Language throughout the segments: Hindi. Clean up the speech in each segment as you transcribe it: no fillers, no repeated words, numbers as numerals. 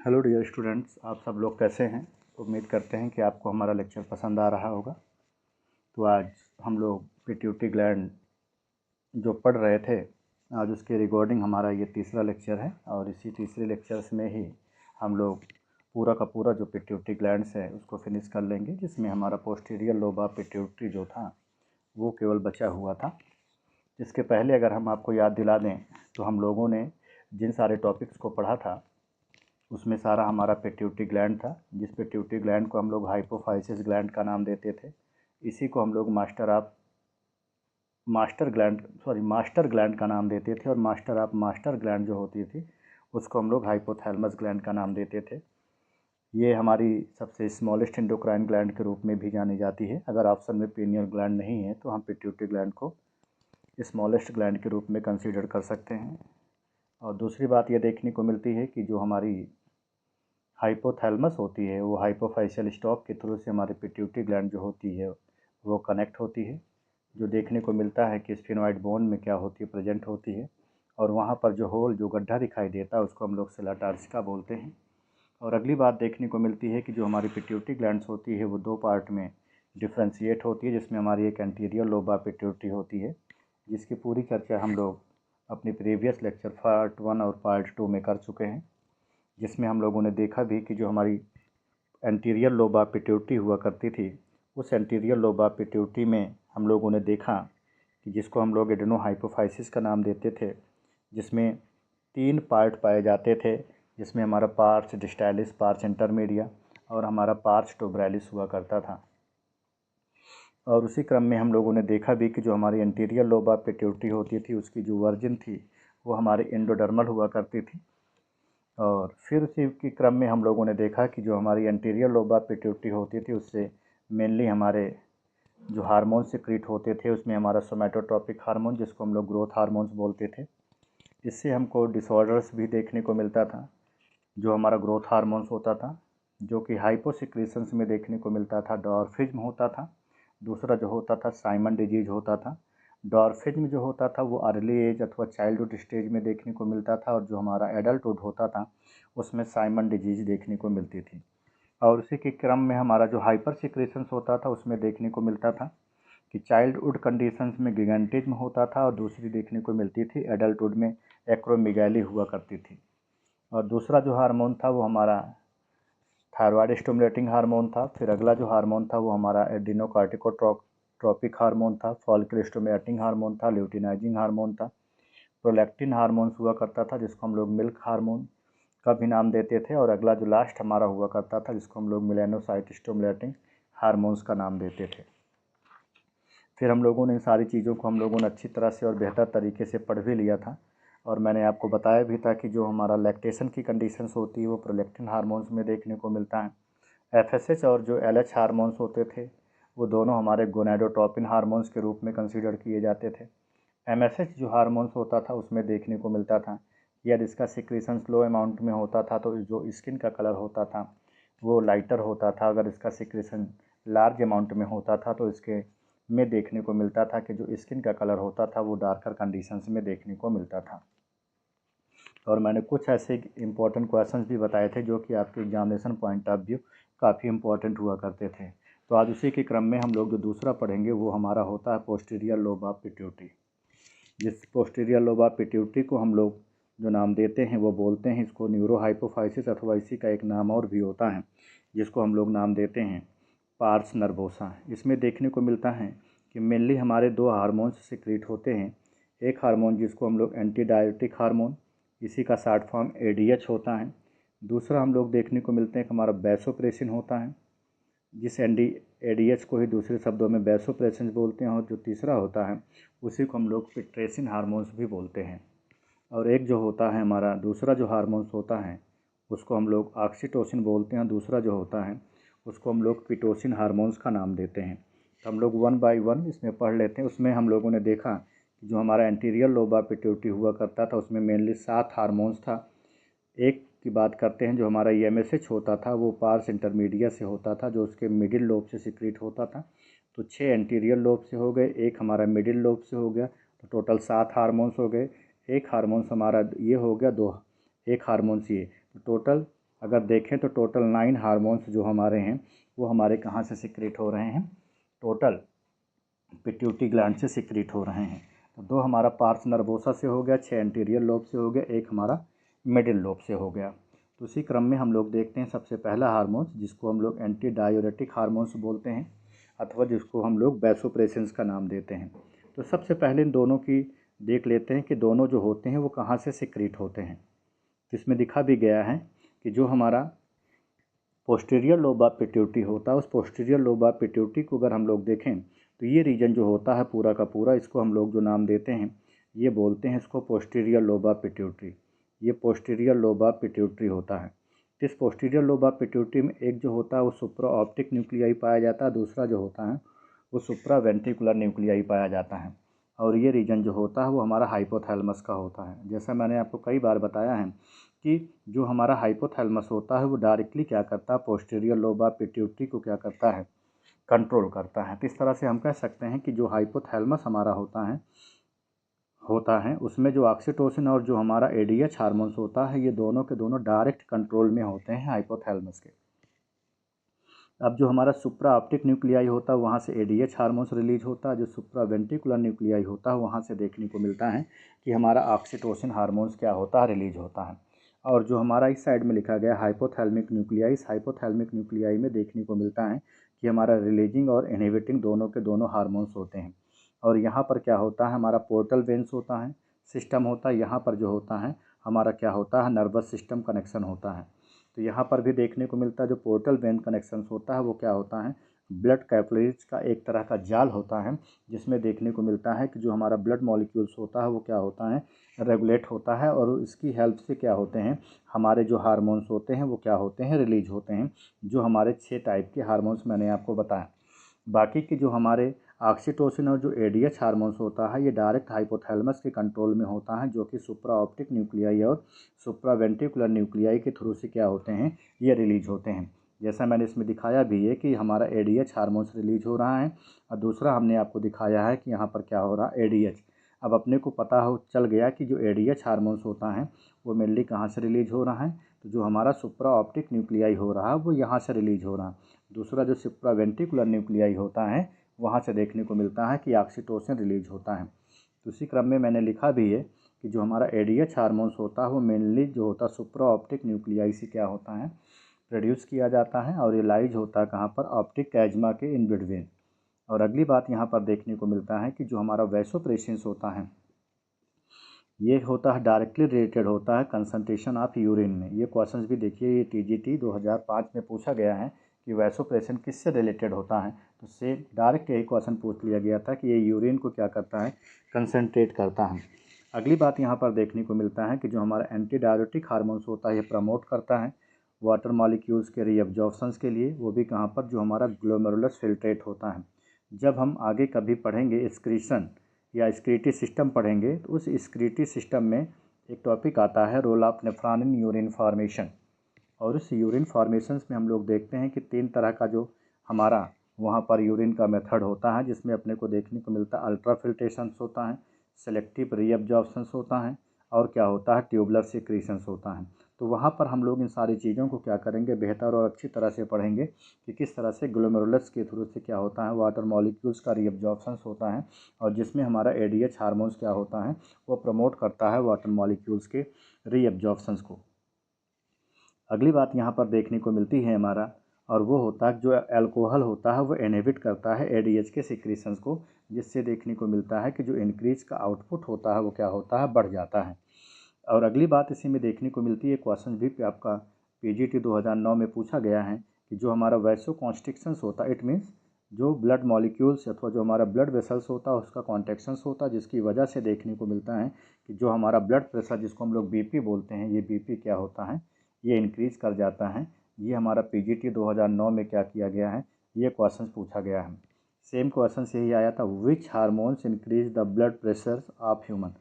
हेलो डियर स्टूडेंट्स, आप सब लोग कैसे हैं। उम्मीद करते हैं कि आपको हमारा लेक्चर पसंद आ रहा होगा। तो आज हम लोग पिट्यूटरी ग्लैंड जो पढ़ रहे थे, आज उसके रिकॉर्डिंग हमारा ये तीसरा लेक्चर है और इसी तीसरे लेक्चर्स में ही हम लोग पूरा का पूरा जो पिट्यूटरी ग्लैंड्स है उसको फिनिश कर लेंगे, जिसमें हमारा पोस्टीरियर लोब ऑफ पिट्यूटरी जो था वो केवल बचा हुआ था। इसके पहले अगर हम आपको याद दिला दें तो हम लोगों ने जिन सारे टॉपिक्स को पढ़ा था उसमें सारा हमारा पिट्यूटरी ग्लैंड था, जिस पिट्यूटरी ग्लैंड को हम लोग हाइपोफाइसिस ग्लैंड का नाम देते थे। इसी को हम लोग मास्टर ग्लैंड का नाम देते थे, और मास्टर ग्लैंड जो होती थी उसको हम लोग हाइपोथैलेमस ग्लैंड का नाम देते थे। ये हमारी सबसे स्मॉलेस्ट एंडोक्राइन ग्लैंड के रूप में भी जानी जाती है। अगर ऑप्शन में पीनियल ग्लैंड नहीं है तो हम पिट्यूटरी ग्लैंड को स्मॉलेस्ट ग्लैंड के रूप में कंसीडर कर सकते हैं। और दूसरी बात ये देखने को मिलती है कि जो हमारी हाइपोथैलेमस होती है वो हाइपोफाइशियल स्टॉक के थ्रू से हमारी पिट्यूटरी ग्लैंड जो होती है वो कनेक्ट होती है। जो देखने को मिलता है कि स्फेनॉइड बोन में क्या होती है, प्रेजेंट होती है, और वहाँ पर जो गड्ढा दिखाई देता है उसको हम लोग सेला टार्सिका बोलते हैं। और अगली बात देखने को मिलती है कि जो हमारी पिट्यूटरी ग्लैंड्स होती है वो दो पार्ट में डिफ्रेंशिएट होती है, जिसमें हमारी एक एंटीरियर लोब ऑफ पिट्यूटरी होती है, जिसकी पूरी चर्चा हम लोग अपने प्रीवियस लेक्चर पार्ट 1 और पार्ट 2 में कर चुके हैं, जिसमें हम लोगों ने देखा भी कि जो हमारी एंटीरियर लोब ऑफ पिट्यूटरी हुआ करती थी, उस एंटीरियर लोब ऑफ पिट्यूटरी में हम लोगों ने देखा कि जिसको हम लोग एडेनोहाइपोफाइसिस का नाम देते थे, जिसमें 3 पार्ट पाए जाते थे, जिसमें हमारा पार्स डिस्टाइलिस, पार्स इंटरमीडिया और हमारा पार्स टोब्रैलिस हुआ करता था। और उसी क्रम में हम लोगों ने देखा भी कि जो हमारी एंटीरियर लोब ऑफ पिट्यूटरी होती थी उसकी जो वर्जिन थी वो हमारी एंडोडर्मल हुआ करती थी। और फिर उसी के क्रम में हम लोगों ने देखा कि जो हमारी एंटीरियर लोब ऑफ पिट्यूटरी होती थी उससे मेनली हमारे जो हार्मोन सिक्रीट होते थे उसमें हमारा सोमैटोट्रोपिक हार्मोन, जिसको हम लोग ग्रोथ हार्मोन्स बोलते थे, इससे हमको डिसऑर्डर्स भी देखने को मिलता था। जो हमारा ग्रोथ हार्मोन्स होता था जो कि हाइपोसिक्रीशंस में देखने को मिलता था, डॉर्फिज्म होता था। दूसरा जो होता था साइमन डिजीज होता था। डॉर्फिज्म जो होता था वो अर्ली एज अथवा चाइल्डहुड स्टेज में देखने को मिलता था, और जो हमारा एडल्टहुड होता था उसमें साइमन डिजीज देखने को मिलती थी। और उसी के क्रम में हमारा जो हाइपर सिक्रेशंस होता था उसमें देखने को मिलता था कि चाइल्डहुड कंडीशंस में गिगेंटिज्म होता था, और दूसरी देखने को मिलती थी एडल्टहुड में एक्रोमेगाली हुआ करती थी। और दूसरा जो हार्मोन था वो हमारा थायराइड स्टिमुलेटिंग हार्मोन था। फिर अगला जो हार्मोन था वो हमारा एडिनोकार्टिकोट्रोपिक हार्मोन था, फॉलिकल स्टिमुलेटिंग हार्मोन था, ल्यूटिनाइजिंग हार्मोन था, प्रोलैक्टिन हार्मोन्स हुआ करता था जिसको हम लोग मिल्क हार्मोन का भी नाम देते थे, और अगला जो लास्ट हमारा हुआ करता था जिसको हम लोग मेलानोसाइट स्टिमुलेटिंग हार्मोन्स का नाम देते थे। फिर हम लोगों ने इन सारी चीज़ों को हम लोगों ने अच्छी तरह से और बेहतर तरीके से पढ़ भी लिया था, और मैंने आपको बताया भी था कि जो हमारा लैक्टेशन की कंडीशंस होती है वो प्रोलैक्टिन हार्मोन्स में देखने को मिलता है। एफएसएच और जो एलएच हार्मोन्स होते थे वो दोनों हमारे गोनाडोट्रोपिन हार्मोन्स के रूप में कंसीडर किए जाते थे। एमएसएच जो हार्मोन्स होता था उसमें देखने को मिलता था यदि इसका सिक्रीशन स्लो अमाउंट में होता था तो जो स्किन का कलर होता था वो लाइटर होता था। अगर इसका सिक्रीशन लार्ज अमाउंट में होता था तो इसके में देखने को मिलता था कि जो स्किन का कलर होता था वो डार्कर कंडीशंस में देखने को मिलता था। और मैंने कुछ ऐसे इंपॉर्टेंट क्वेश्चंस भी बताए थे जो कि आपके एग्जामिनेशन पॉइंट ऑफ व्यू काफ़ी इंपॉर्टेंट हुआ करते थे। तो आज उसी के क्रम में हम लोग जो दूसरा पढ़ेंगे वो हमारा होता है पोस्टीरियर लोब ऑफ पिट्यूटरी। जिस पोस्टीरियर लोब ऑफ पिट्यूटरी को हम लोग जो नाम देते हैं वो बोलते हैं इसको न्यूरोहाइपोफाइसिस, अथवा इसी का एक नाम और भी होता है जिसको हम लोग नाम देते हैं पार्स नर्वोसा। इसमें देखने को मिलता है कि मेनली हमारे दो हार्मोन्स सिक्रीट होते हैं। एक हार्मोन जिसको हम लोग एंटी डायबिटिक हार्मोन, इसी का शॉर्ट फॉर्म एडीएच होता है। दूसरा हम लोग देखने को मिलते हैं कि हमारा वैसोप्रेसिन होता है, जिस एडीएच को ही दूसरे शब्दों में वैसोप्रेसिन बोलते हैं। और जो तीसरा होता है उसी को हम लोग पिट्रेसिन हार्मोन्स भी बोलते हैं। और एक जो होता है हमारा दूसरा जो हार्मोन्स होता है उसको हम लोग ऑक्सीटोसिन बोलते हैं। दूसरा जो होता है उसको हम लोग पिटोसिन हार्मोन्स का नाम देते हैं। तो हम लोग 1 बाय 1 इसमें पढ़ लेते हैं। उसमें हम लोगों ने देखा कि जो हमारा एंटीरियर लोब ऑफ पिट्यूटरी हुआ करता था उसमें मेनली 7 हार्मोन्स था। एक की बात करते हैं जो हमारा ईएमएसएच होता था वो पार्स इंटरमीडिया से होता था, जो उसके मिडिल लोब से सिक्रीट होता था। तो 6 एंटीरियर लोब से हो गए, एक हमारा मिडिल लोब से हो गया, तो टोटल 7 हार्मोन्स हो गए। एक हार्मोन्स हमारा ये हो गया, दो एक हार्मोन्स ये, तो टोटल अगर देखें तो टोटल 9 हार्मोन्स जो हमारे हैं वो हमारे कहाँ से सिक्रेट हो रहे हैं, टोटल पिट्यूटरी ग्लैंड से सिक्रेट हो रहे हैं। तो 2 हमारा पार्स नर्वोसा से हो गया, 6 एंटीरियर लोब से हो गया, 1 हमारा मिडिल लोब से हो गया। तो उसी क्रम में हम लोग देखते हैं सबसे पहला हार्मोन्स जिसको हम लोग एंटी डायूरेटिक हार्मोन्स बोलते हैं अथवा जिसको हम लोग वैसोप्रेसिन्स का नाम देते हैं। तो सबसे पहले इन दोनों की देख लेते हैं कि दोनों जो होते हैं वो कहाँ से सिक्रीट होते हैं। तो इसमें दिखा भी गया है कि जो हमारा पोस्टीरियर लोब ऑफ पिट्यूटरी होता है उस पोस्टीरियर लोब ऑफ पिट्यूटरी को अगर हम लोग देखें तो ये रीजन जो होता है पूरा का पूरा, इसको हम लोग जो नाम देते हैं ये बोलते हैं इसको पोस्टीरियर लोब ऑफ पिट्यूटरी। ये पोस्टीरियर लोब ऑफ पिट्यूटरी होता है। इस पोस्टीरियर लोब ऑफ पिट्यूटरी में एक जो होता है वो सुप्रा ऑप्टिक न्यूक्लियाई पाया जाता है, दूसरा जो होता है वो सुप्रा वेंट्रिकुलर न्यूक्लियाई पाया जाता है। और ये रीजन जो होता है वो हमारा हाइपोथैलेमस का होता है। जैसा मैंने आपको कई बार बताया है कि जो हमारा हाइपोथैलेमस होता है वो डायरेक्टली क्या करता है, पोस्टीरियर लोब ऑफ पिट्यूटरी को क्या करता है, कंट्रोल करता है। तो इस तरह से हम कह सकते हैं कि जो हाइपोथैलेमस हमारा होता है उसमें जो ऑक्सीटोसिन और जो हमारा एडीएच हार्मोन्स होता है ये दोनों के दोनों डायरेक्ट कंट्रोल में होते हैं हाइपोथैलेमस के। अब जो हमारा सुप्रा ऑप्टिक न्यूक्लियाई होता है वहाँ से एडीएच हार्मोन्स रिलीज होता है, जो सुप्रा वेंट्रिकुलर न्यूक्लियाई होता है वहाँ से देखने को मिलता है कि हमारा ऑक्सीटोसिन हार्मोन्स क्या होता है, रिलीज होता है। और जो हमारा इस साइड में लिखा गया हाइपोथैलेमिक न्यूक्लियाई, इस हाइपोथैलेमिक न्यूक्लियाई में देखने को मिलता है कि हमारा रिलीजिंग और इनहिबिटिंग दोनों के दोनों हार्मोन्स होते हैं। और यहाँ पर क्या होता है, हमारा पोर्टल वेन्स होता है, सिस्टम होता है। यहाँ पर जो होता है हमारा क्या होता है, नर्वस सिस्टम कनेक्शन होता है। तो यहाँ पर भी देखने को मिलता है जो पोर्टल वेन कनेक्शंस होता है वो क्या होता है, ब्लड कैपिलरीज का एक तरह का जाल होता है जिसमें देखने को मिलता है कि जो हमारा ब्लड मॉलिक्यूल्स होता है वो क्या होता है, रेगुलेट होता है। और इसकी हेल्प से क्या होते हैं, हमारे जो हार्मोन्स होते हैं वो क्या होते हैं, रिलीज होते हैं। जो हमारे 6 टाइप के हार्मोन्स मैंने आपको बताया। बाकी के जो हमारे ऑक्सीटोसिन और जो एडीएच हार्मोन्स होता है ये डायरेक्ट हाइपोथैलेमस के कंट्रोल में होता है, जो कि सुप्रा ऑप्टिक न्यूक्लियाई और सुप्रा वेंट्रिकुलर न्यूक्लियाई के थ्रू से क्या होते हैं, ये रिलीज होते हैं। जैसा मैंने इसमें दिखाया भी है कि हमारा एडीएच हार्मोन्स रिलीज हो रहा है और दूसरा हमने आपको दिखाया है कि यहाँ पर क्या हो रहा है, एडीएच। अब अपने को पता हो चल गया कि जो एडीएच हार्मोन्स होता है वो मेनली कहाँ से रिलीज हो रहा है, तो जो हमारा सुप्रा ऑप्टिक न्यूक्लियाई हो रहा है वो यहाँ से रिलीज हो रहा है। दूसरा जो सुप्रा वेंट्रिकुलर न्यूक्लियाई होता है वहाँ से देखने को मिलता है कि ऑक्सीटोसिन रिलीज होता है। तो उसी क्रम में मैंने लिखा भी है कि जो हमारा एडीएच हार्मोन्स होता है वो मेनली जो होता है सुप्रा ऑप्टिक न्यूक्लियाई से क्या होता है, प्रोड्यूस किया जाता है और ये लाइज होता है कहाँ पर, ऑप्टिक कैजमा के इन बिटवीन। और अगली बात यहाँ पर देखने को मिलता है कि जो हमारा वैसोप्रेसिन्स होता है ये होता है डायरेक्टली रिलेटेड होता है कंसंट्रेशन ऑफ यूरिन में। ये क्वेश्चंस भी देखिए, ये टीजीटी 2005 में पूछा गया है कि वैसोप्रेसिन किससे रिलेटेड होता है। तो से डायरेक्ट यही क्वेश्चन पूछ लिया गया था कि ये यूरिन को क्या करता है, कंसंट्रेट करता है। अगली बात यहाँ पर देखने को मिलता है कि जो हमारा एंटी डायरेटिक हार्मोन्स होता है ये प्रमोट करता है वाटर मॉलिक्यूल्स के रीअब्जॉर्प्शंस के लिए, वो भी कहाँ पर, जो हमारा ग्लोमेरुलस फिल्ट्रेट होता है। जब हम आगे कभी पढ़ेंगे एक्सक्रीशन या स्क्रीटी सिस्टम पढ़ेंगे तो उस स्क्रीटी सिस्टम में एक टॉपिक आता है role of nephron in urine formation. और उस यूरिन फॉर्मेशंस में हम लोग देखते हैं कि 3 तरह का जो हमारा वहाँ पर यूरिन का मेथड होता है, जिसमें अपने को देखने को मिलता है अल्ट्रा फिल्ट्रेशंस होता है, सेलेक्टिव रीअब्जॉर्प्शंस होता है और क्या होता है, ट्यूबुलर सिक्रीशंस होता है। तो वहाँ पर हम लोग इन सारी चीज़ों को क्या करेंगे, बेहतर और अच्छी तरह से पढ़ेंगे कि किस तरह से ग्लोमेरुलस के थ्रू से क्या होता है, वाटर मॉलिक्यूल्स का रीअब्जॉर्प्शंस होता है और जिसमें हमारा एडीएच हार्मोन्स क्या होता है, वो प्रमोट करता है वाटर मॉलिक्यूल्स के रीअब्जॉर्प्शंस को। अगली बात यहाँ पर देखने को मिलती है हमारा, और वो होता है जो अल्कोहल होता है वो इनहिबिट करता है एडीएच के सिक्रीशंस को, जिससे देखने को मिलता है कि जो इंक्रीज का आउटपुट होता है वो क्या होता है, बढ़ जाता है। और अगली बात इसी में देखने को मिलती है, क्वेश्चन भी आपका पीजीटी 2009 में पूछा गया है कि जो हमारा वैसो कॉन्स्ट्रिक्शंस होता है, इट मीन्स जो ब्लड मॉलिक्यूल्स अथवा जो हमारा ब्लड वेसल्स होता है उसका कॉन्ट्रैक्शंस होता है, जिसकी वजह से देखने को मिलता है कि जो हमारा ब्लड प्रेशर जिसको हम लोग बीपी बोलते हैं, ये बीपी क्या होता है, ये इंक्रीज़ कर जाता है। ये हमारा पीजीटी 2009 में क्या किया गया है, ये क्वेश्चन पूछा गया है। सेम क्वेश्चन यही आया था, विच hormones increase the blood pressure of human,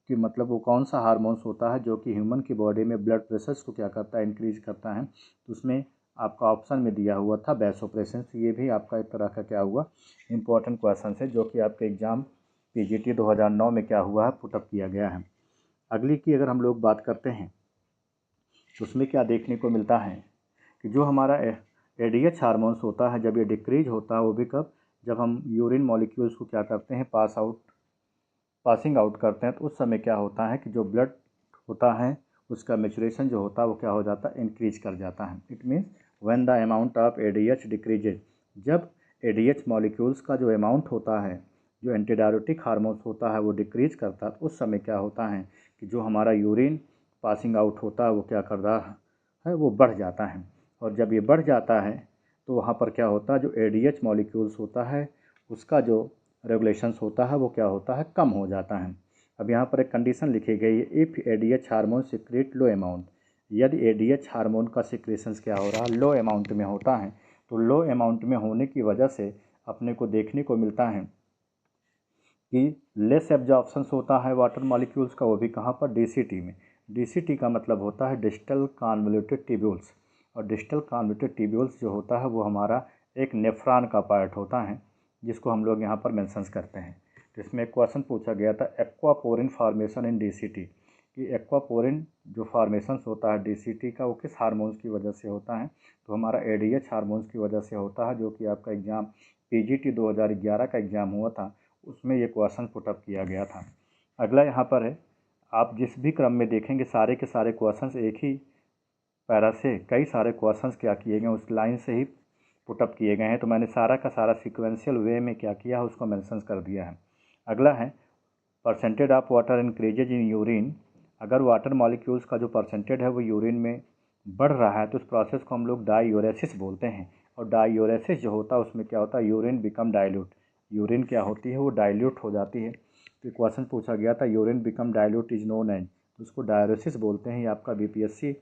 कि मतलब वो कौन सा हार्मोन्स होता है जो कि ह्यूमन की बॉडी में ब्लड प्रेशर्स को क्या करता है, इंक्रीज करता है। तो उसमें आपका ऑप्शन में दिया हुआ था वैसोप्रेसिन। ये भी आपका एक तरह का क्या हुआ, इंपॉर्टेंट क्वेश्चन है जो कि आपके एग्जाम पीजीटी 2009 में क्या हुआ है, पुटअप किया गया है। अगली की अगर हम लोग बात करते हैं उसमें क्या देखने को मिलता है कि जो हमारा ADH हार्मोन्स होता है, जब ये डिक्रीज होता है, वो भी कब, जब हम यूरिन मॉलिक्यूल्स को क्या करते हैं, पासिंग आउट करते हैं, तो उस समय क्या होता है कि जो ब्लड होता है उसका मेचुरेशन जो होता है वो क्या हो जाता है, इंक्रीज कर जाता है। It means when the amount of ADH decreases, जब ADH मॉलिक्यूल्स का जो अमाउंट होता है, जो एंटीडायरेटिक हार्मोन्स होता है वो डिक्रीज करता है, तो उस समय क्या होता है कि जो हमारा यूरिन पासिंग आउट होता है वो क्या कर रहा है, वो बढ़ जाता है। और जब ये बढ़ जाता है तो वहाँ पर क्या होता है, जो ADH मॉलिक्यूल्स होता है उसका जो रेगुलेशंस होता है वो क्या होता है, कम हो जाता है। अब यहाँ पर एक कंडीशन लिखी गई है, if ADH hormone secrete low amount, यदि ADH हार्मोन का सिक्रेशंस क्या हो रहा है, लो अमाउंट में होता है, तो लो अमाउंट में होने की वजह से अपने को देखने को मिलता है कि लेस एब्जॉर्प्शंस होता है वाटर मॉलिक्यूल्स का, वो भी कहाँ पर, DCT में। DCT का मतलब होता है डिस्टल कन्वोल्यूटेड ट्यूब्यूल्स, और डिस्टल कन्वोल्यूटेड ट्यूब्यूल्स जो होता है वो हमारा एक नेफ्रॉन का पार्ट होता है, जिसको हम लोग यहाँ पर मेंशंस करते हैं। तो इसमें एक क्वेश्चन पूछा गया था, एक्वापोरिन फॉर्मेशन इन DCT, कि एक्वापोरिन जो फॉर्मेशंस होता है DCT का वो किस हार्मोन्स की वजह से होता है, तो हमारा ADH हार्मोन्स की वजह से होता है, जो कि आपका एग्ज़ाम PGT 2011 का एग्ज़ाम हुआ था, उसमें ये क्वेश्चन पुटअप किया गया था। अगला यहाँ पर है, आप जिस भी क्रम में देखेंगे सारे के सारे क्वेश्चंस एक ही पैरा से कई सारे क्वेश्चंस क्या किए गए, उस लाइन से ही पुटअप किए गए हैं, तो मैंने सारा का सारा सिक्वेंशियल वे में क्या किया है उसको मेंशन कर दिया है। अगला है percentage of water increases in urine, अगर वाटर मॉलिक्यूल्स का जो परसेंटेज है वो यूरिन में बढ़ रहा है तो उस प्रोसेस को हम लोग डाईयूरेसिस बोलते हैं। और डाईयूरेसिस जो होता है उसमें क्या होता है, यूरिन बिकम डाइल्यूट, यूरिन क्या होती है, वो डाइल्यूट हो जाती है। तो क्वेश्चन पूछा गया था, urine become dilute is known as, तो उसको डायूरेसिस बोलते हैं। ये आपका BPSC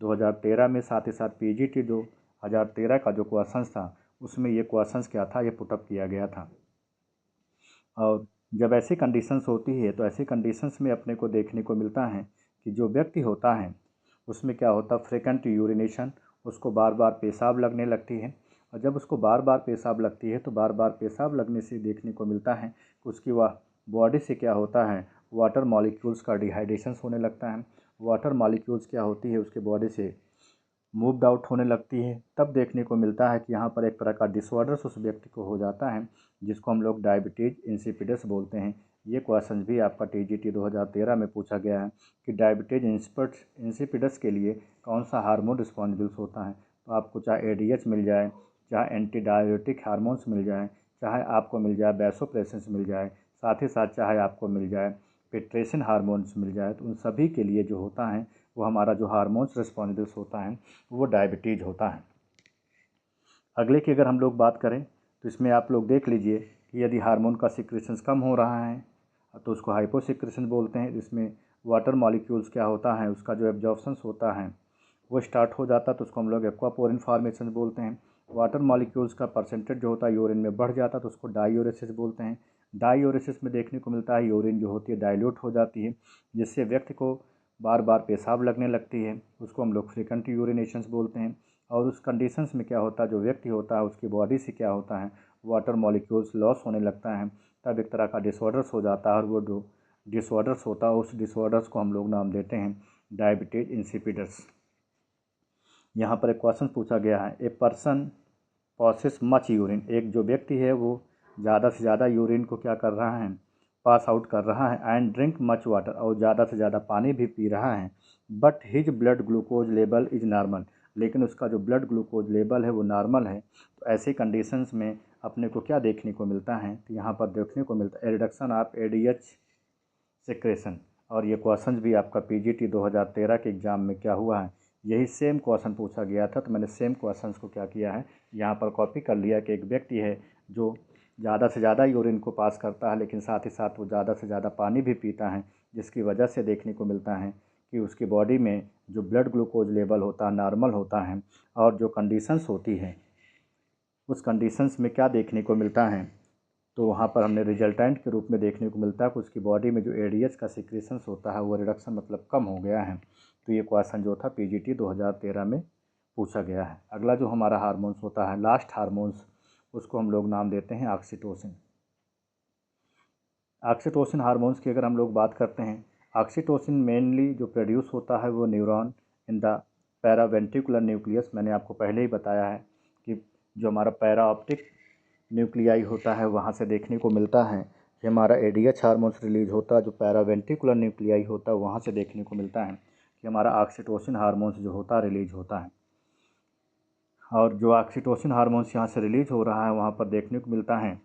2013 में, साथ ही साथ PGT 2013 का जो क्वेश्चन था उसमें ये क्वेश्चन क्या था, ये पुटअप किया गया था। और जब ऐसी कंडीशंस होती है तो ऐसी कंडीशंस में अपने को देखने को मिलता है कि जो व्यक्ति होता है उसमें क्या होता है, फ्रिक्वेंट यूरिनेशन, उसको बार बार पेशाब लगने लगती है। और जब उसको बार बार पेशाब लगती है तो बार बार पेशाब लगने से देखने को मिलता है कि उसकी वह बॉडी से क्या होता है, वाटर मॉलिक्यूल्स का डिहाइड्रेशंस होने लगता है। वाटर मॉलिक्यूल्स क्या होती है उसके बॉडी से मूव्ड आउट होने लगती है। तब देखने को मिलता है कि यहाँ पर एक तरह का डिसऑर्डर्स उस व्यक्ति को हो जाता है, जिसको हम लोग डायबिटीज़ इंसिपिडस बोलते हैं। ये क्वेश्चन भी आपका TGT 2013 में पूछा गया है कि डायबिटीज इंसिपिडस के लिए कौन सा हार्मोन रिस्पॉन्सिबल्स होता है। तो आपको चाहे ADH मिल जाए, चाहे एंटी डायबिटिक हार्मोन्स मिल जाए, चाहे आपको मिल जाए वैसोप्रेसिन्स मिल जाए, साथ ही साथ चाहे आपको मिल जाए पेट्रेसिन हार्मोन्स मिल जाए, तो उन सभी के लिए जो होता है वो हमारा जो हार्मोन्स रिस्पॉन्सिबल्स होता है वो डायबिटीज़ होता है। अगले की अगर हम लोग बात करें तो इसमें आप लोग देख लीजिए कि यदि हार्मोन का सिक्रेशंस कम हो रहा है तो उसको हाइपोसिक्रेशन बोलते हैं। इसमें वाटर मॉलिक्यूल्स क्या होता है, उसका जो एब्जॉर्प्शंस होता है वो स्टार्ट हो जाता है, तो उसको हम लोग एक्वापोरिन फॉर्मेशन बोलते हैं। वाटर मॉलिक्यूल्स का परसेंटेज जो होता है यूरिन में बढ़ जाता है तो उसको डाईयूरेसिस बोलते हैं। डाईयूरेसिस में देखने को मिलता है यूरिन जो होती है डाइल्यूट हो जाती है, जिससे व्यक्ति को बार बार पेशाब लगने लगती है, उसको हम लोग फ्रिक्वेंट यूरिनेशंस बोलते हैं। और उस कंडीशंस में क्या होता है, जो व्यक्ति होता है उसकी बॉडी से क्या होता है, वाटर मॉलिक्यूल्स लॉस होने लगता है, तब एक तरह का डिसऑर्डर्स हो जाता है। और वो जो डिसऑर्डर्स होता है उस डिसऑर्डर्स को हम लोग नाम देते हैं डायबिटीज इंसिपिडस। यहाँ पर एक क्वेश्चन पूछा गया है, a person possesses much urine, एक जो व्यक्ति है वो ज़्यादा से ज़्यादा यूरिन को क्या कर रहा है, पास आउट कर रहा है, एंड ड्रिंक मच वाटर, और ज़्यादा से ज़्यादा पानी भी पी रहा है, but his blood glucose level is normal, लेकिन उसका जो ब्लड ग्लूकोज लेवल है वो नॉर्मल है। तो ऐसी कंडीशंस में अपने को क्या देखने को मिलता है, तो यहाँ पर देखने को मिलता है रिडक्शन ऑफ ADH सिक्रेशन। और ये क्वेश्चन भी आपका PGT 2013 के एग्ज़ाम में क्या हुआ है, यही सेम क्वेश्चन पूछा गया था। तो मैंने सेम क्वेश्चंस को क्या किया है, यहाँ पर कॉपी कर लिया कि एक व्यक्ति है जो ज़्यादा से ज़्यादा यूरिन को पास करता है, लेकिन साथ ही साथ वो ज़्यादा से ज़्यादा पानी भी पीता है, जिसकी वजह से देखने को मिलता है कि उसकी बॉडी में जो ब्लड ग्लूकोज लेवल होता है नॉर्मल होता है। और जो कंडीशंस होती है उस कंडीशंस में क्या देखने को मिलता है, तो वहाँ पर हमने रिजल्टेंट के रूप में देखने को मिलता है कि उसकी बॉडी में जो ADH का सिक्रेशंस होता है वो रिडक्शन मतलब कम हो गया है। तो ये क्वेश्चन जो था PGT 2013 में पूछा गया है। अगला जो हमारा हार्मोन्स होता है, लास्ट हार्मोन्स, उसको हम लोग नाम देते हैं ऑक्सीटोसिन। ऑक्सीटोसिन हार्मोन्स की अगर हम लोग बात करते हैं, ऑक्सीटोसिन मेनली जो प्रोड्यूस होता है वो neuron in the paraventricular nucleus, मैंने आपको पहले ही बताया है कि जो हमारा पैरा ऑप्टिक न्यूक्लियाई होता है वहाँ से देखने को मिलता है कि हमारा ADH हार्मोन्स रिलीज होता है। जो पैरावेंट्रिकुलर न्यूक्लियाई होता है वहाँ से देखने को मिलता है कि हमारा ऑक्सीटोसिन हार्मोन्स जो होता है रिलीज होता है। और जो ऑक्सीटोसिन हार्मोन्स यहाँ से रिलीज हो रहा है वहाँ पर देखने को मिलता है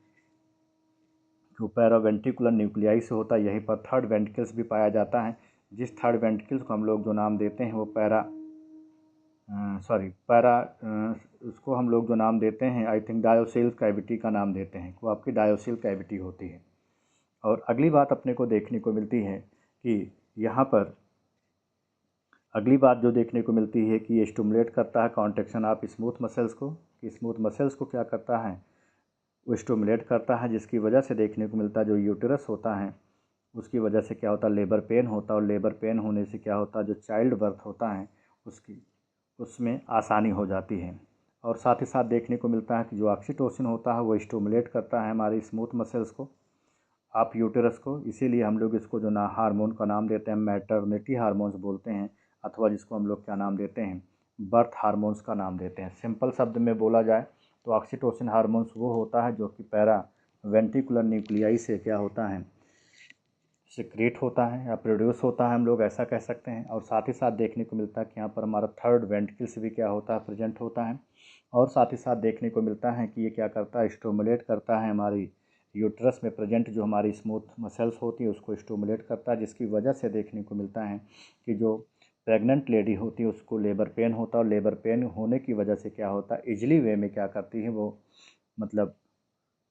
जो पैरावेंट्रिकुलर न्यूक्लियाई से होता है। यहीं पर थर्ड वेंट्रिकल्स भी पाया जाता है, जिस थर्ड वेंट्रिकल्स को हम लोग जो नाम देते हैं वो उसको हम लोग जो नाम देते हैं आई थिंक डायोसिल कैविटी का नाम देते हैं, वो आपकी डायोसिल कैविटी होती है। और अगली बात अपने को देखने को मिलती है कि यहाँ पर अगली बात जो देखने को मिलती है कि ये स्टिमुलेट करता है कॉन्ट्रैक्शन ऑफ स्मूथ मसल्स को, कि स्मूथ मसल्स को क्या करता है, वो स्टिमुलेट करता है, जिसकी वजह से देखने को मिलता है जो यूटेरस होता है उसकी वजह से क्या होता है, लेबर पेन होता है। और लेबर पेन होने से क्या होता है, जो चाइल्ड बर्थ होता है उसमें आसानी हो जाती है। और साथ ही साथ देखने को मिलता है कि जो ऑक्सीटोसिन होता है वो स्टिमुलेट करता है हमारी स्मूथ मसल्स को, आप यूटेरस को। इसीलिए हम लोग इसको जो ना हार्मोन का नाम देते हैं मैटरनिटी हार्मोन्स बोलते हैं, अथवा जिसको हम लोग क्या नाम देते हैं, बर्थ हार्मोन्स का नाम देते हैं। सिंपल शब्द में बोला जाए तो ऑक्सीटोसिन हार्मोन्स वो होता है जो कि पैरा वेंट्रिकुलर न्यूक्लियाई से क्या होता है, सिक्रेट होता है या प्रोड्यूस होता है, हम लोग ऐसा कह सकते हैं। और साथ ही साथ देखने को मिलता है कि यहाँ पर हमारा थर्ड वेंट्रिकल्स भी क्या होता है, प्रेजेंट होता है। और साथ ही साथ देखने को मिलता है कि ये क्या करता है, स्टिमुलेट करता है हमारी यूट्रस में प्रेजेंट जो हमारी स्मूथ मसल्स होती है उसको स्टिमुलेट करता है, जिसकी वजह से देखने को मिलता है कि जो प्रेग्नेंट लेडी होती है उसको लेबर पेन होता है। और लेबर पेन होने की वजह से क्या होता है, इजली वे में क्या करती है वो, मतलब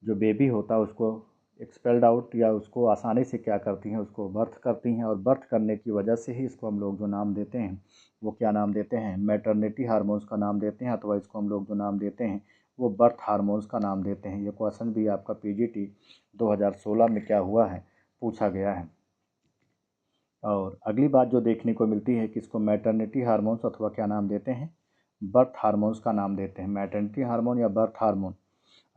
जो बेबी होता है उसको एक्सपेल्ड आउट या उसको आसानी से क्या करती हैं, उसको बर्थ करती हैं। और बर्थ करने की वजह से ही इसको हम लोग जो नाम देते हैं वो क्या नाम देते हैं, मैटरनिटी हार्मोन्स का नाम देते हैं, अथवा इसको हम लोग जो नाम देते हैं वो बर्थ हार्मोन्स का नाम देते हैं। ये क्वेश्चन भी आपका PGT 2016 में क्या हुआ है, पूछा गया है। और अगली बात जो देखने को मिलती है कि इसको मैटरनिटी हार्मोन्स अथवा क्या नाम देते हैं, बर्थ हार्मोन्स का नाम देते हैं, मैटरनिटी हार्मोन या बर्थ हार्मोन।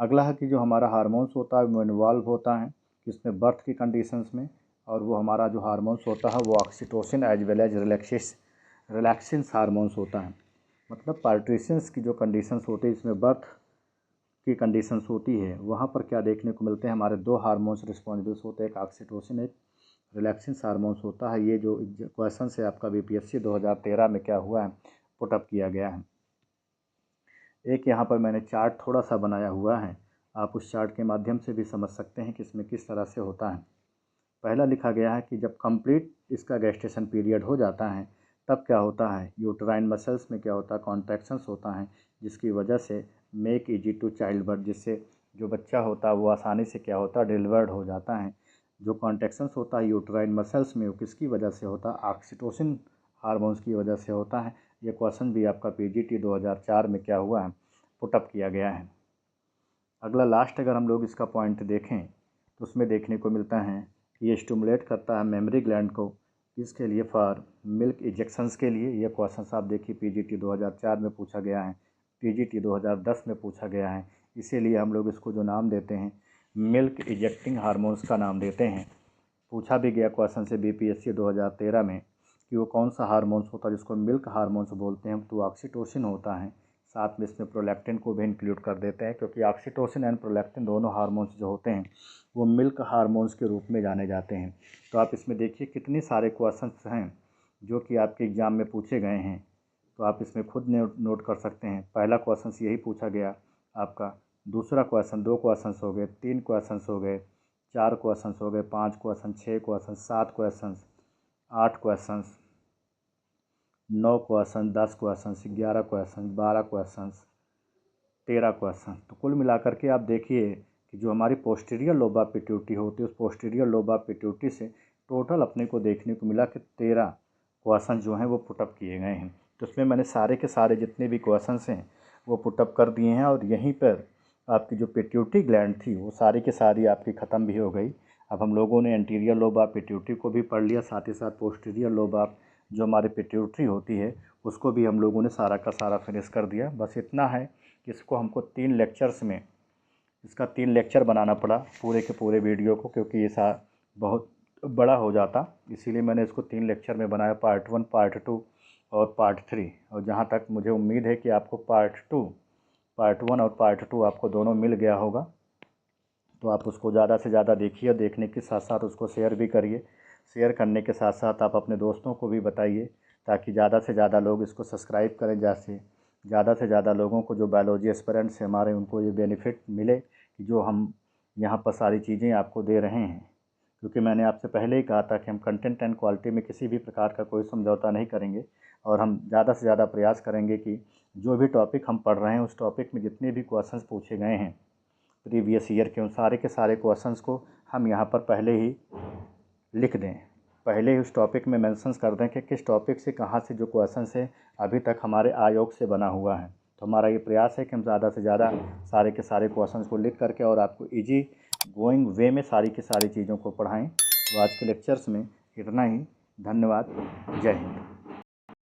अगला है कि जो हमारा हार्मोन्स होता है वो इन्वॉल्व होता है किसमें, बर्थ की कंडीशंस में। और वो हमारा जो हार्मोन्स होता है वो oxytocin as well as relaxins hormones होता है। मतलब पार्ट्रीशंस की जो कंडीशंस होती है इसमें बर्थ की कंडीशंस होती है, वहाँ पर क्या देखने को मिलते हैं, हमारे दो हार्मोन्स रिस्पॉन्सिबल्स होते हैं, एक ऑक्सीटोसिन एक रिलैक्सेंस हार्मोन्स होता है। ये जो क्वेश्चन से आपका BPSC 2013 में क्या हुआ है, पुटअप किया गया है। एक यहाँ पर मैंने चार्ट थोड़ा सा बनाया हुआ है, आप उस चार्ट के माध्यम से भी समझ सकते हैं कि इसमें किस तरह से होता है। पहला लिखा गया है कि जब कंप्लीट इसका गेस्टेशन पीरियड हो जाता है तब क्या होता है, यूट्राइन मसल्स में क्या होता है, कॉन्ट्रैक्शंस होता है, जिसकी वजह से make easy to child birth, जिससे जो बच्चा होता है वो आसानी से क्या होता है, डिलीवर्ड हो जाता है। जो कॉन्ट्रैक्शंस होता है यूट्राइन मसल्स में वो किसकी वजह से होता है, ऑक्सीटोसिन हार्मोन्स की वजह से होता है। ये क्वेश्चन भी आपका PGT 2004 में क्या हुआ है, पुटअप किया गया है। अगला लास्ट अगर हम लोग इसका पॉइंट देखें तो उसमें देखने को मिलता है कि ये स्टिमुलेट करता है मेमोरी ग्लैंड को, इसके लिए फॉर मिल्क इंजेक्शंस के लिए। ये क्वेश्चन आप देखिए PGT 2004 में पूछा गया है, PGT 2010 में पूछा गया है। इसीलिए हम लोग इसको जो नाम देते हैं मिल्क इंजेक्टिंग हार्मोन्स का नाम देते हैं। पूछा भी गया क्वेश्चन से BPSC 2013 में कि वो कौन सा हार्मोन्स होता है जिसको मिल्क हार्मोन्स बोलते हैं, तो ऑक्सीटोसिन होता है। साथ में इसमें प्रोलैक्टिन को भी इंक्लूड कर देते हैं, क्योंकि ऑक्सीटोसिन एंड प्रोलैक्टिन दोनों हार्मोन्स जो होते हैं वो मिल्क हार्मोन्स के रूप में जाने जाते हैं। तो आप इसमें देखिए कितने सारे क्वेश्चंस हैं जो कि आपके एग्ज़ाम में पूछे गए हैं, तो आप इसमें खुद नोट कर सकते हैं। पहला क्वेश्चन यही पूछा गया आपका, दूसरा क्वेश्चन, 2 क्वेश्चंस हो गए, 3 क्वेश्चंस हो गए, 4 क्वेश्चंस हो गए, 5 question, 6 question, 7 question, 8 question, 9 question, 10 question, 11 question, 12 question, 13 question. तो कुल मिलाकर के आप देखिए कि जो हमारी पोस्टीरियर लोब ऑफ पिट्यूटरी होती है उस पोस्टीरियर लोब ऑफ पिट्यूटरी से टोटल अपने को देखने को मिला कि 13 क्वेश्चन जो हैं वो पुटअप किए गए हैं। तो उसमें मैंने सारे के सारे जितने भी क्वेश्चन हैं वो पुटअप कर दिए हैं। और यहीं पर आपकी जो पिट्यूटरी ग्लैंड थी वो सारी की सारी आपकी ख़त्म भी हो गई। अब हम लोगों ने एंटीरियर लोब ऑफ पिट्यूटरी को भी पढ़ लिया, साथ ही साथ पोस्टीरियर लोब ऑफ जो हमारी पिट्यूटरी होती है उसको भी हम लोगों ने सारा का सारा फिनिश कर दिया। बस इतना है कि इसको हमको 3 लेक्चर्स में इसका 3 लेक्चर बनाना पड़ा पूरे के पूरे वीडियो को, क्योंकि ये बहुत बड़ा हो जाता, इसीलिए मैंने इसको 3 लेक्चर में बनाया, पार्ट 1, पार्ट 2 और पार्ट 3, और जहाँ तक मुझे उम्मीद है कि आपको पार्ट 1 और पार्ट 2 आपको दोनों मिल गया होगा। तो आप उसको ज़्यादा से ज़्यादा देखिए, देखने के साथ साथ उसको शेयर भी करिए। शेयर करने के साथ साथ आप अपने दोस्तों को भी बताइए, ताकि ज़्यादा से ज़्यादा लोग इसको सब्सक्राइब करें। जैसे ज़्यादा से ज़्यादा लोगों को जो बायोलॉजी एस्पिरेंट्स हैं हमारे, उनको ये बेनिफिट मिले कि जो हम यहाँ पर सारी चीज़ें आपको दे रहे हैं। क्योंकि मैंने आपसे पहले ही कहा था कि हम कंटेंट एंड क्वालिटी में किसी भी प्रकार का कोई समझौता नहीं करेंगे, और हम ज़्यादा से ज़्यादा प्रयास करेंगे कि जो भी टॉपिक हम पढ़ रहे हैं उस टॉपिक में जितने भी क्वेश्चंस पूछे गए हैं प्रीवियस ईयर के, उन सारे के सारे क्वेश्चंस को हम यहाँ पर पहले ही लिख दें, पहले ही उस टॉपिक में मेंशंस कर दें कि किस टॉपिक से कहाँ से जो क्वेश्चंस है अभी तक हमारे आयोग से बना हुआ है। तो हमारा ये प्रयास है कि हम ज़्यादा से ज़्यादा सारे के सारे क्वेश्चंस को लिख करके और आपको इजी गोइंग वे में सारी की सारी चीज़ों को पढ़ाएं। तो आज के लेक्चर्स में इतना ही। धन्यवाद। जय हिंद।